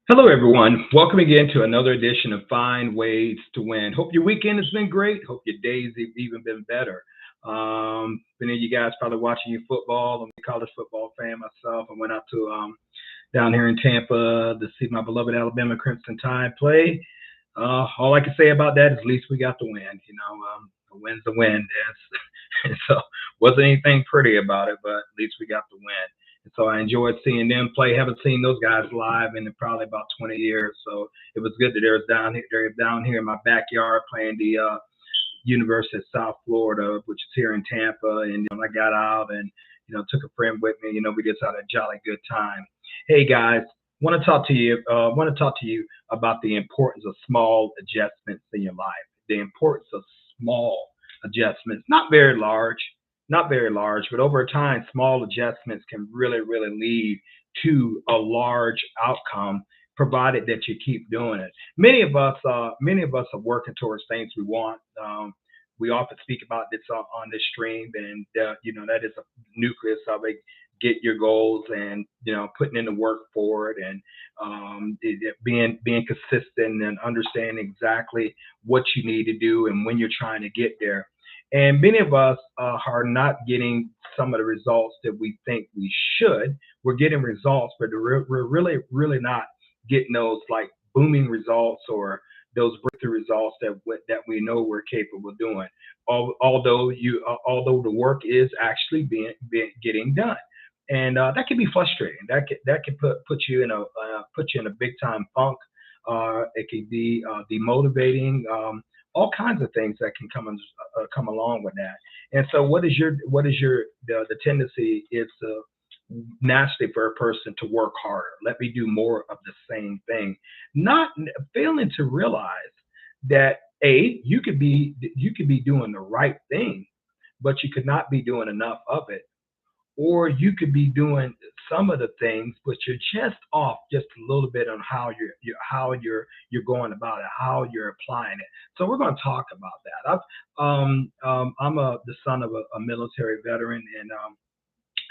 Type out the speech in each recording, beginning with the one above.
Hello, everyone. Welcome again to another edition of Find Ways to Win. Hope your weekend has been great. Hope your days have even been better. Many of you guys probably watching your football. I'm a college football fan myself. I went out to down here in Tampa to see my beloved Alabama Crimson Tide play. All I can say about that is at least we got the win. A win's a win. So wasn't anything pretty about it, but at least we got the win. And so I enjoyed seeing them play. Haven't seen those guys live in probably about 20 years. So it was good that they're down here in my backyard playing the University of South Florida, which is here in Tampa. And I got out and took a friend with me. We just had a jolly good time. Hey guys, want to talk to you. Want to talk to you about the importance of small adjustments in your life. The importance of small adjustments, not very large, but over time, small adjustments can really, really lead to a large outcome, provided that you keep doing it. Many of us are working towards things we want. We often speak about this on this stream, and that is a nucleus of it. Get your goals, and putting in the work for it, and being consistent and understanding exactly what you need to do and when you're trying to get there. And many of us are not getting some of the results that we think we should. We're getting results, but we're really, really not getting those like booming results or those breakthrough results that we know we're capable of doing. Although the work is actually being getting done, and that can be frustrating. That can put you in a big time funk. It can be demotivating. All kinds of things that can come along with that. And so, the tendency is to naturally for a person to work harder. Let me do more of the same thing, not failing to realize that you could be doing the right thing, but you could not be doing enough of it, or you could be doing some of the things, but you're just off just a little bit on how you're going about it, how you're applying it. So we're going to talk about that. I'm the son of a military veteran,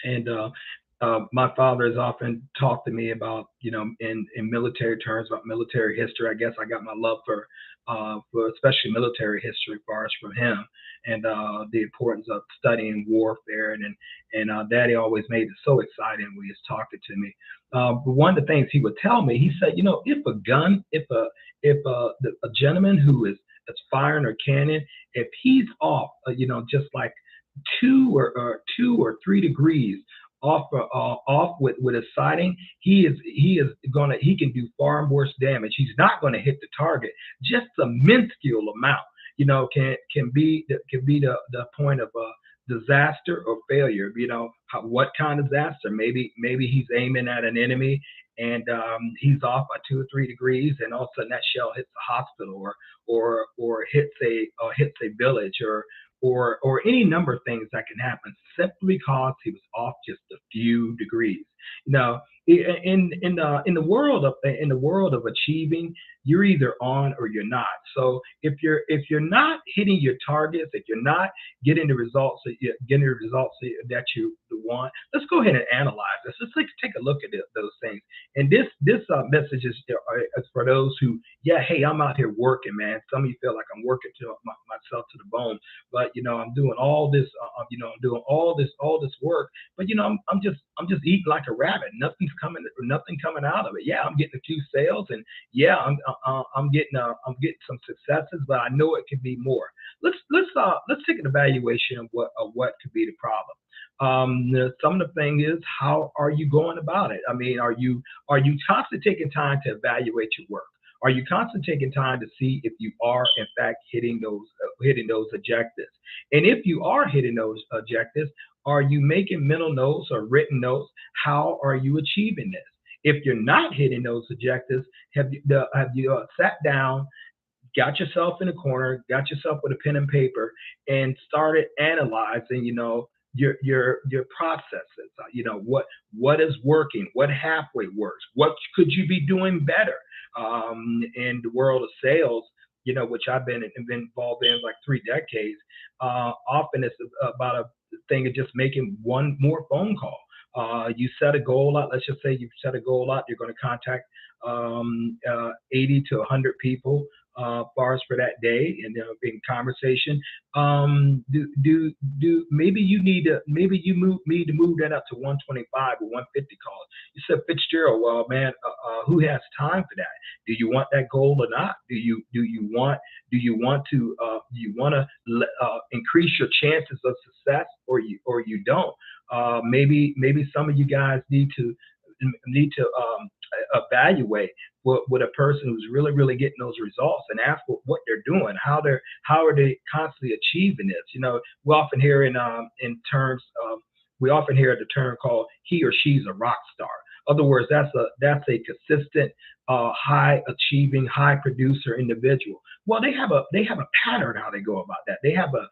and my father has often talked to me about, in military terms, about military history. I guess I got my love for especially military history, far as from him, and the importance of studying warfare. And Daddy always made it so exciting when he was talking to me. But one of the things he would tell me, he said, if a gentleman who is that's firing a cannon, if he's off, just like 2 or 3 degrees off with his sighting, he can do far worse damage. He's not going to hit the target. Just a minuscule amount, can be the point of a disaster or failure. What kind of disaster? Maybe he's aiming at an enemy, and he's off by 2 or 3 degrees, and all of a sudden that shell hits a hospital, or hits a village, or any number of things that can happen simply because he was off just a few degrees. Now, in the world of achieving, you're either on or you're not. So if you're not hitting your targets, if you're not getting the results that you want, let's go ahead and analyze this. Let's take a look at those things. And this message is for those who, yeah, hey, I'm out here working, man. Some of you feel like I'm working to myself to the bone, but I'm doing all this, I'm doing all this work, but I'm just eating like a rabbit. Nothing coming out of it. Yeah, I'm getting a few sales, and yeah, I'm getting some successes, but I know it could be more. Let's take an evaluation of what could be the problem. Some of the thing is, how are you going about it? I mean, are you constantly taking time to evaluate your work? Are you constantly taking time to see if you are in fact hitting those objectives? And if you are hitting those objectives, are you making mental notes or written notes? How are you achieving this? If you're not hitting those objectives, have you sat down, got yourself in a corner, got yourself with a pen and paper, and started analyzing, your processes. What is working, what halfway works, what could you be doing better? In the world of sales, which I've been involved in like 3 decades, often it's about a thing of just making one more phone call. You set a goal out. Let's just say you set a goal out. You're going to contact 80 to 100 people far as for that day, and in conversation. Do maybe you need to need to move that up to 125 or 150 calls. You said, Fitzgerald, well, man, who has time for that? Do you want that goal or not? Do you want to increase your chances of success, or you don't? Maybe some of you guys need to evaluate what a person who's really getting those results, and ask what they're doing, how are they constantly achieving this. We often hear in terms of we often hear the term called he or she's a rock star. In other words, that's a consistent, high achieving, high producer individual. Well, they have a pattern how they go about that. They have a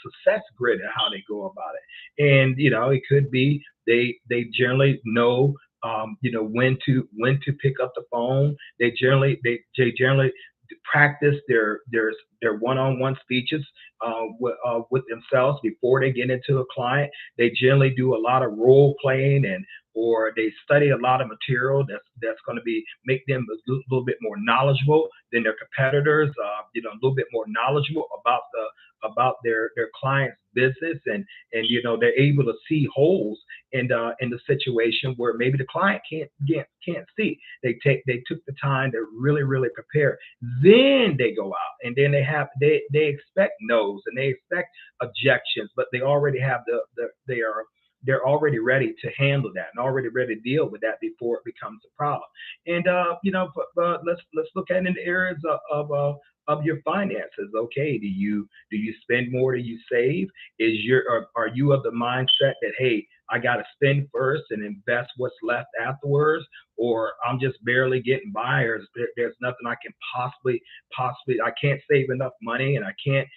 success grid of how they go about it, and it could be they generally know when to pick up the phone. They generally practice their one-on-one speeches with themselves before they get into a client. They generally do a lot of role playing, or they study a lot of material that's going to make them little bit more knowledgeable than their competitors. A little bit more knowledgeable about their client's business, and they're able to see holes in the situation where maybe the client can't see. They took the time to really prepare. Then they go out, and then they expect no's, and they expect objections, but they already have they're already ready to handle that, and already ready to deal with that before it becomes a problem. And but let's look at it in the areas of your finances. Okay, do you spend more than you save? Are you of the mindset that, hey, I got to spend first and invest what's left afterwards, or I'm just barely getting by, or there's nothing I can possibly I can't save enough money, and I can't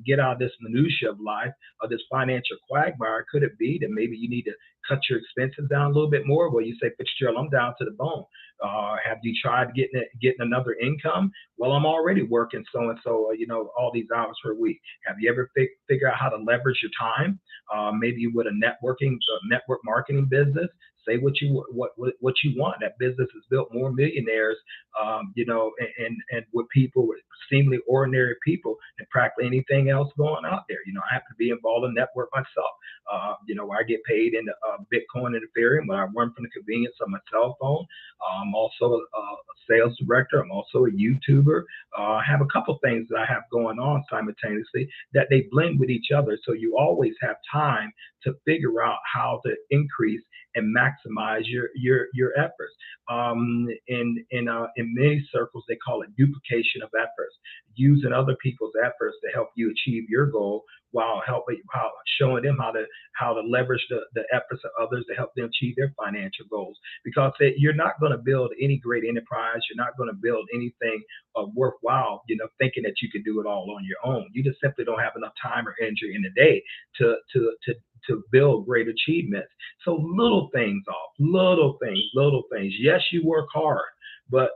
get out of this minutia of life, of this financial quagmire? Could it be that maybe you need to cut your expenses down a little bit more? Well, you say, Fitzgerald, I'm down to the bone. Have you tried getting another income? Well, I'm already working so and so, all these hours per week. Have you ever figure out how to leverage your time? Maybe with a network marketing business. Say what you want. That business has built more millionaires, and with people, with seemingly ordinary people, than practically anything else going out there. I happen to be involved in network myself. Where I get paid in Bitcoin and Ethereum, when I run from the convenience of my cell phone. I'm also a sales director. I'm also a YouTuber. I have a couple things that I have going on simultaneously that they blend with each other. So you always have time to figure out how to increase and maximize your efforts. In many circles, they call it duplication of efforts, using other people's efforts to help you achieve your goal, while showing them how to leverage the efforts of others to help them achieve their financial goals. Because you're not going to build any great enterprise, you're not going to build anything worthwhile, thinking that you can do it all on your own. You just simply don't have enough time or energy in the day to build great achievements. So little things off, little things. Yes, you work hard, but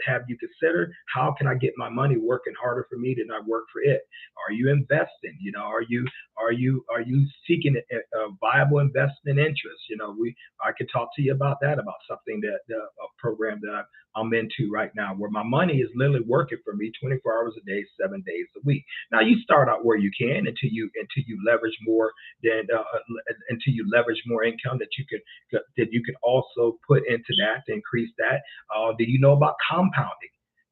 have you considered, how can I get my money working harder for me than I work for it? Are you investing? Are you seeking a viable investment interest? I could talk to you about that, about something a program that I'm into right now, where my money is literally working for me 24 hours a day, 7 days a week. Now you start out where you can until you leverage more until you leverage more income that you can also put into that to increase that. Do you know about compounding?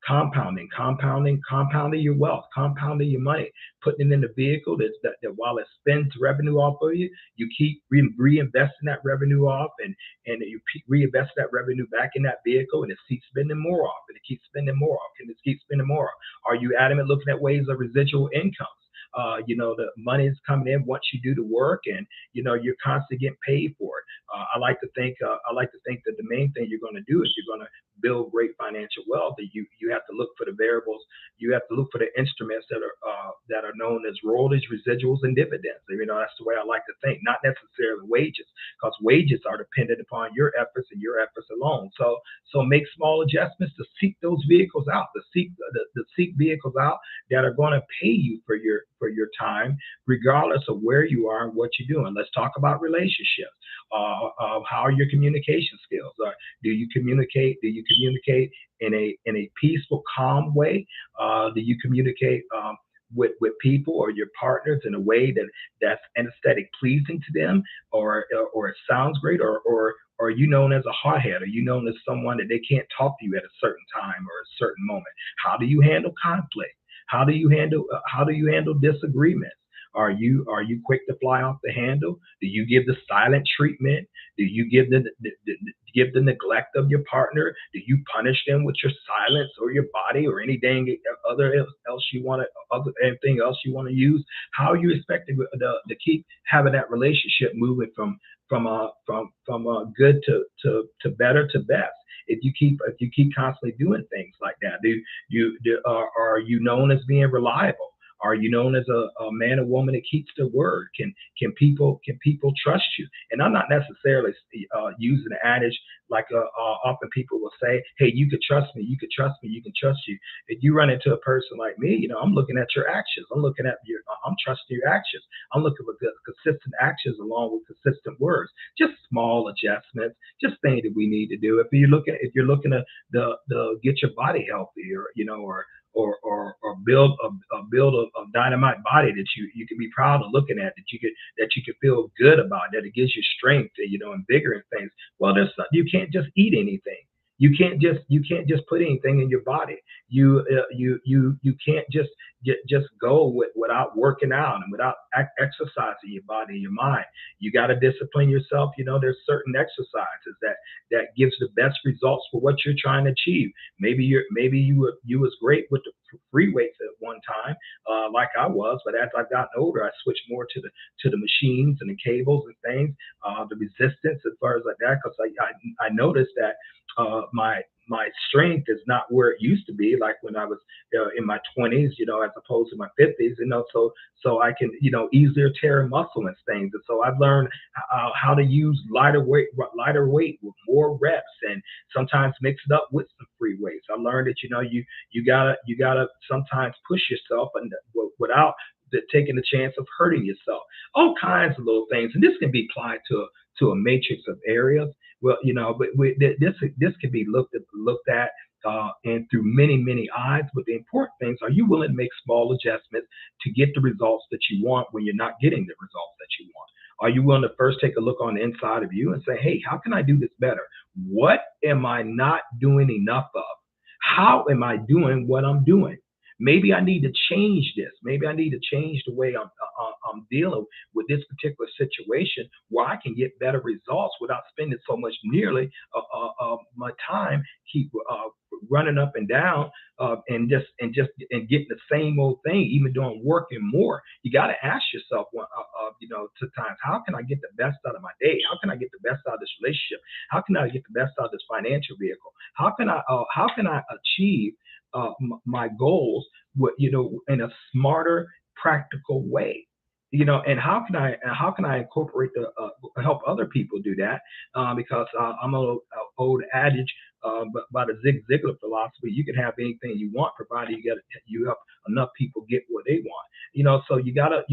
Compounding your wealth, compounding your money, putting it in a vehicle that while it spends revenue off of you, you keep reinvesting that revenue off, and you reinvest that revenue back in that vehicle, and it keeps spending more off, and it keeps spending more off, and it keeps spending more off. Are you adamant looking at ways of residual income? The money is coming in once you do the work, and you're constantly getting paid for it. I like to think that the main thing you're going to do is you're going to build great financial wealth, you have to look for the variables. You have to look for the instruments that are known as royalties, residuals, and dividends. That's the way I like to think. Not necessarily wages, because wages are dependent upon your efforts and your efforts alone. So make small adjustments to seek those vehicles out, to seek vehicles out that are going to pay you for your time, regardless of where you are and what you're doing. Let's talk about relationships. How are your communication skills? Do you communicate? Do you communicate in a peaceful, calm way? Do you communicate with people or your partners in a way that's aesthetic pleasing to them, or it sounds great, or are you known as a hothead? Are you known as someone that they can't talk to you at a certain time or a certain moment? How do you handle conflict? How do you handle disagreements? Are you quick to fly off the handle? Do you give the silent treatment? Do you give the neglect of your partner? Do you punish them with your silence or your body or anything else you want to use? How are you expecting to keep having that relationship moving from good to better to best? If you keep constantly doing things like that, are you known as being reliable? Are you known as a man or woman that keeps their word? Can people trust you? And I'm not necessarily using the adage like often people will say, "Hey, you could trust me. You could trust me. You can trust you." If you run into a person like me, I'm looking at your actions. I'm trusting your actions. I'm looking for consistent actions along with consistent words. Just small adjustments, just things that we need to do. If you're looking to get your body healthy, or build a dynamite body that you can be proud of looking at, that you can feel good about, that it gives you strength, and vigor and things. Well, you can't just eat anything. You can't just put anything in your body. You can't just go without working out and without exercising your body and your mind. You got to discipline yourself. There's certain exercises that gives the best results for what you're trying to achieve. Maybe you was great with the free weights at one time, like I was, but as I've gotten older, I switched more to the machines and the cables and things, the resistance as far as like that, because I noticed that my strength is not where it used to be, like when I was in my 20s, as opposed to my 50s, so I can, easier tear muscle and things. And so I've learned how to use lighter weight with more reps, and sometimes mix it up with some free weights. I learned that, you gotta sometimes push yourself and without taking the chance of hurting yourself. All kinds of little things, and this can be applied to a matrix of areas. Well, but this can be looked at and through many eyes. But the important things are: you willing to make small adjustments to get the results that you want when you're not getting the results that you want? Are you willing to first take a look on the inside of you and say, "Hey, how can I do this better? What am I not doing enough of? How am I doing what I'm doing? Maybe I need to change this. Maybe I need to change the way I'm dealing with this particular situation, where I can get better results without spending so much nearly my time keep running up and down and getting the same old thing, even doing working more." You got to ask yourself, to times, how can I get the best out of my day? How can I get the best out of this relationship? How can I get the best out of this financial vehicle? How can I achieve my goals in a smarter, practical way? And how can I incorporate help other people do that? Because I'm an old adage by the Zig Ziglar philosophy: you can have anything you want, provided you help enough people get what they want. So you gotta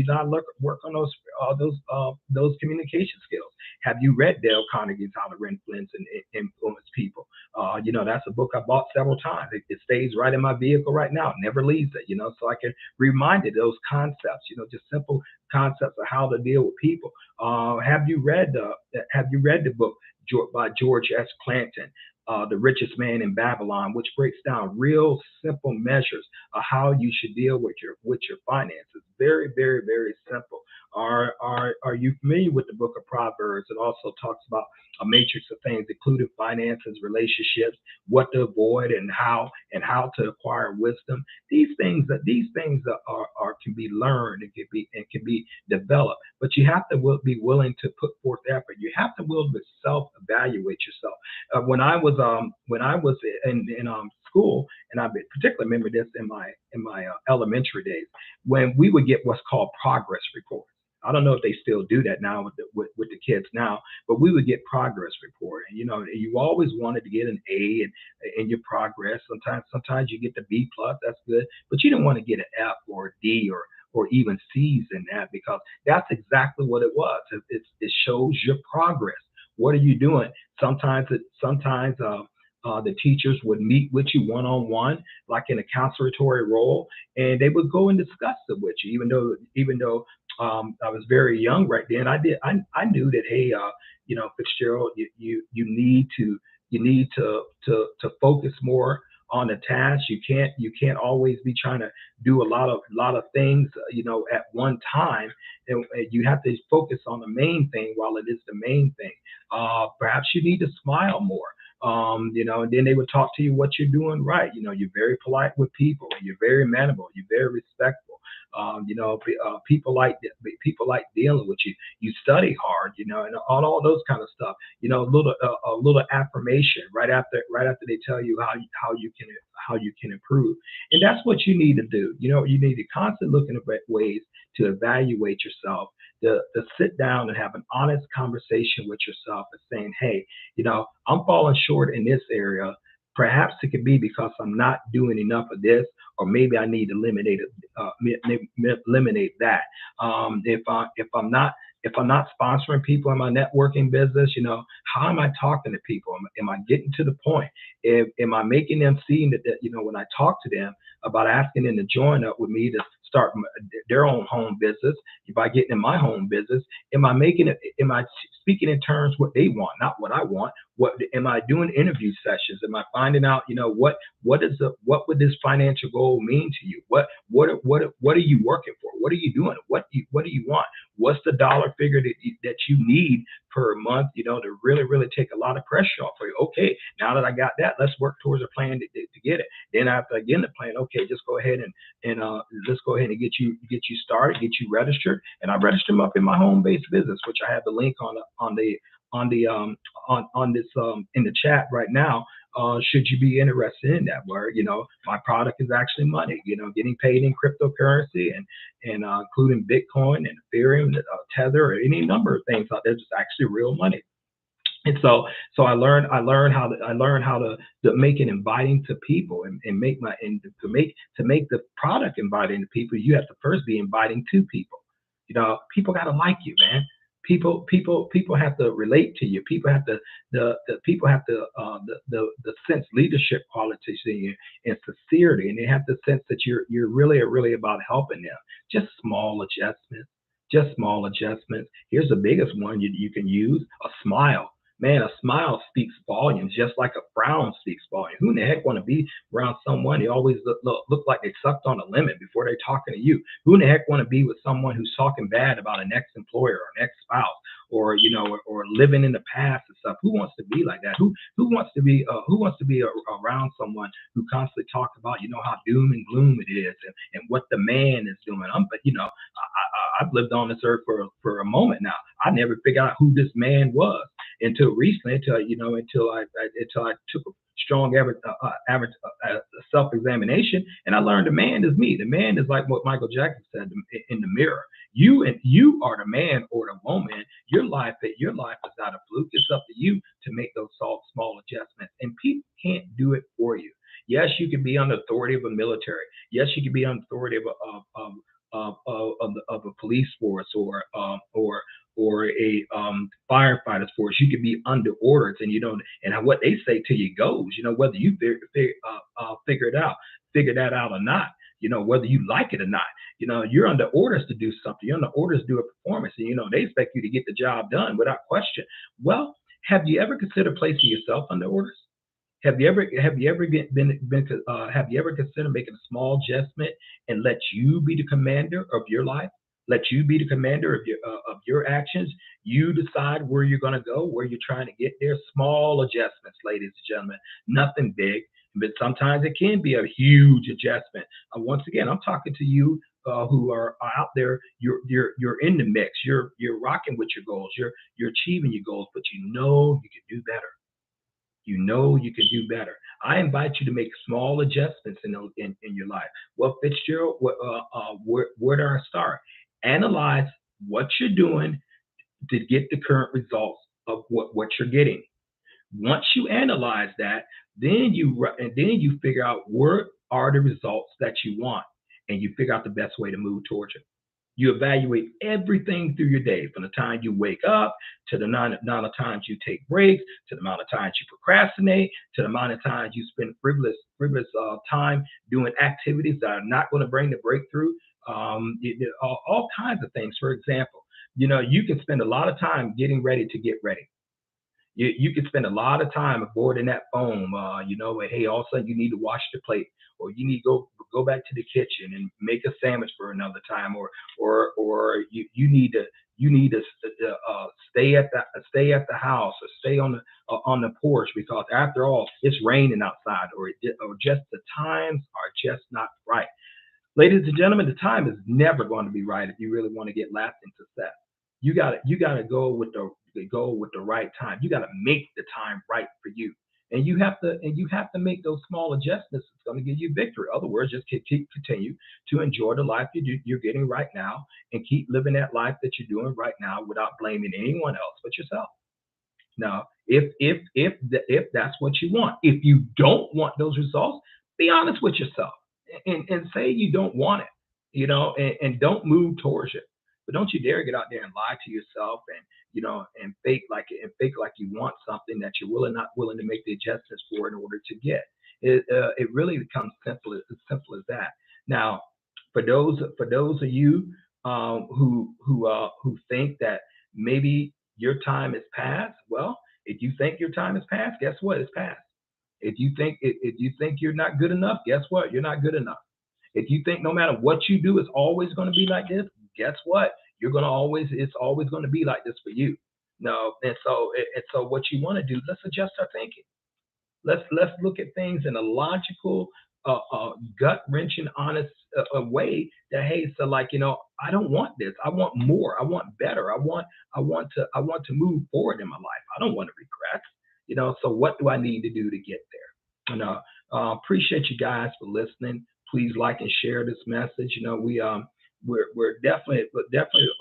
work on those communication skills. Have you read Dale Carnegie's How to Influence and Influence People? That's a book I bought several times. It stays right in my vehicle right now. It never leaves it. So I can remind it those concepts. Just simple concepts of how to deal with people. Have you read the book by George S. Clanton, The Richest Man in Babylon, which breaks down real simple measures of how you should deal with your finances? Very, very, very simple. Are you familiar with the book of Proverbs? It also talks about a matrix of things, including finances, relationships, what to avoid, and how to acquire wisdom. These things can be learned and can be developed, but you have to be willing to put forth effort. You have to will to self evaluate yourself. When I was in school, and I particularly remember this in my elementary days, when we would get what's called progress reports. I don't know if they still do that now with the kids now, but we would get progress report, and you always wanted to get an A in your progress. Sometimes you get the B plus, that's good, but you didn't want to get an F or a D or even C's in that, because that's exactly what it was. It shows your progress. What are you doing? Sometimes the teachers would meet with you one on one, like in a conservatory role, and they would go and discuss it with you. Even though I was very young right then, I knew that, hey, Fitzgerald, you need to focus more on the task. You can't always be trying to do a lot of things at one time, and you have to focus on the main thing while it is the main thing. Perhaps you need to smile more. And then they would talk to you what you're doing right. You're very polite with people. You're very manable. You're very respectful. People like dealing with you. You study hard. And all those kind of stuff. A little affirmation right after they tell you how you can improve. And that's what you need to do. You need to constantly looking at ways to evaluate yourself, to sit down and have an honest conversation with yourself and saying, hey, I'm falling short in this area. Perhaps it could be because I'm not doing enough of this, or maybe I need to eliminate that. If I'm not sponsoring people in my networking business, how am I talking to people? Am I getting to the point? Am I making them see that when I talk to them about asking them to join up with me to start their own home business, by getting in my home business, am I making it? Am I speaking in terms what they want, not what I want? What am I doing? Interview sessions? Am I finding out? What would this financial goal mean to you? What are you working for? What are you doing? What do you want? What's the dollar figure that you need per month? To really take a lot of pressure off for you. Okay, now that I got that, let's work towards a plan to get it. Then after I get the plan, okay, just go ahead and let's go ahead and get you started, get you registered, and I registered them up in my home-based business, which I have the link on this in the chat right now. Should you be interested in that, where my product is actually money, getting paid in cryptocurrency and including Bitcoin and Ethereum, Tether, or any number of things out there, just actually real money. And so I learned how to make it inviting to people, and to make the product inviting to people. You have to first be inviting to people. People got to like you, man. People have to relate to you. People have to the sense leadership qualities in you, and sincerity, and they have the sense that you're really about helping them. Just small adjustments. Here's the biggest one you can use: a smile. Man, a smile speaks volumes, just like a frown speaks volumes. Who in the heck want to be around someone? They always look like they sucked on a lemon before they're talking to you. Who in the heck want to be with someone who's talking bad about an ex-employer or an ex-spouse, or living in the past and stuff? Who wants to be like that? Who wants to be around someone who constantly talks about how doom and gloom it is, and what the man is doing? I've lived on this earth for a moment now. I never figured out who this man was until recently, until I took a strong average self-examination, and I learned the man is me. The man is like what Michael Jackson said in the mirror. You are the man or the woman. Your life is not a fluke. It's up to you to make those small adjustments, and people can't do it for you. Yes, you can be on the authority of a military. Yes, you can be on the authority of a police force, or a firefighter's force. You could be under orders, and and what they say to you goes. Whether you figure that out or not. Whether you like it or not. You're under orders to do something. You're under orders to do a performance, and they expect you to get the job done without question. Well, have you ever considered placing yourself under orders? Have you ever considered making a small adjustment and let you be the commander of your life? Let you be the commander of your actions. You decide where you're going to go, where you're trying to get there. Small adjustments, ladies and gentlemen. Nothing big, but sometimes it can be a huge adjustment. Once again, I'm talking to you who are out there, you're in the mix. You're rocking with your goals. You're achieving your goals, but you know you can do better. You know you can do better. I invite you to make small adjustments in your life. Well, Fitzgerald, where do I start? Analyze what you're doing to get the current results of what you're getting. Once you analyze that, then you figure out what are the results that you want, and you figure out the best way to move towards it. You evaluate everything through your day, from the time you wake up to the amount of times you take breaks, to the amount of times you procrastinate, to the amount of times you spend frivolous time doing activities that are not going to bring the breakthrough. All kinds of things. For example, you can spend a lot of time getting ready to get ready. You can spend a lot of time avoiding that phone. Hey, all of a sudden you need to wash the plate, or you need to go back to the kitchen and make a sandwich for another time, or you need to stay at the house, or stay on the porch, because after all it's raining outside, or just the times are just not right. Ladies and gentlemen, the time is never going to be right if you really want to get lasting success. You gotta go with the right time. You gotta make the time right for you. And you have to make those small adjustments. It's going to give you victory. In other words, just continue to enjoy the life you're getting right now, and keep living that life that you're doing right now without blaming anyone else but yourself. Now, if that's what you want, if you don't want those results, be honest with yourself, and say you don't want it, and don't move towards it. But don't you dare get out there and lie to yourself, and fake like you want something that you're really not willing to make the adjustments for in order to get. It really becomes simple as that. Now, for those of you who think that maybe your time is past, well, if you think your time is past, guess what? It's past. If you think you're not good enough, guess what? You're not good enough. If you think no matter what you do is always going to be like this, guess what? It's always going to be like this for you. No, and so what you want to do, let's adjust our thinking. Let's look at things in a logical, gut wrenching, honest way. That, hey, so, like, I don't want this. I want more. I want better. I want to move forward in my life. I don't want to regret. So what do I need to do to get there? Appreciate you guys for listening. Please like and share this message. We're definitely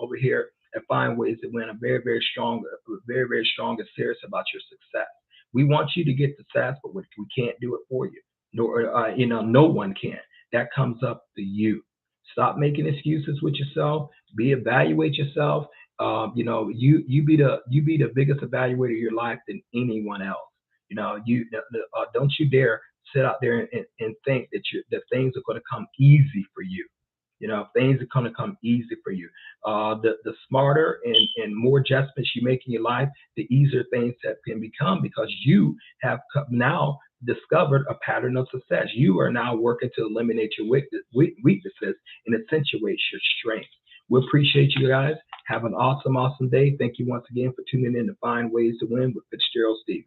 over here at Find Ways to Win. I'm very strong and serious about your success. We want you to get success, but we can't do it for you. No one can. That comes up to you. Stop making excuses with yourself. Evaluate yourself. You be the biggest evaluator of your life than anyone else. Don't you dare sit out there and think that things are going to come easy for you. Things are going to come easy for you. The smarter and more adjustments you make in your life, the easier things that can become, because you have now discovered a pattern of success. You are now working to eliminate your weaknesses and accentuate your strengths. We appreciate you guys. Have an awesome day. Thank you once again for tuning in to Find Ways to Win with FitzgeraldStephens.